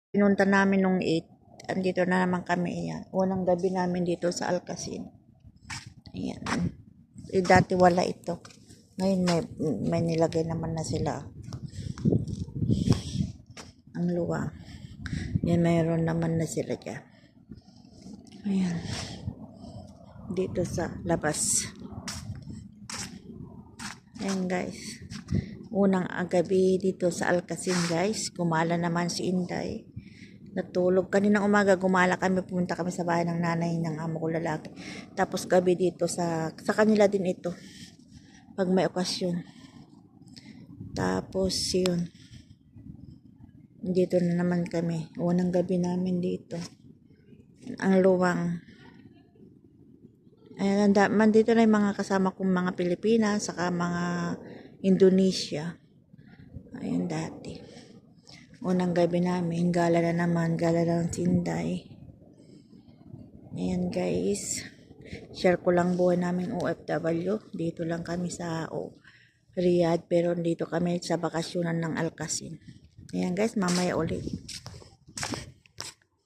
Pinunta namin nung 8. Andito na naman kami. Ayan. Unang gabi namin dito sa Alcacin. Ayan. Dati wala ito. Ngayon may nilagay naman na sila. Ang luwa. Yan, mayroon naman na sila dyan. Ayan. Dito sa labas. Ayan guys. Unang gabi dito sa Alcacin guys. Gumala naman si Inday. Natulog. Kaninang umaga gumala kami. Pumunta kami sa bahay ng nanay ng amo ko lalaki. Tapos gabi dito sa kanila din ito. Pag may okasyon. Tapos yun. Dito na naman kami. Unang gabi namin dito. Ang luwang. Ayan, dito na yung mga kasama kong mga Pilipinas, saka mga Indonesia. Ayan dati. Unang gabi namin, gala na naman, gala ng Sinday. Ayan guys. Share ko lang buhay namin OFW. Dito lang kami sa Riyadh, pero dito kami sa bakasyonan ng Alcacin. Ayan guys, mamaya ulit.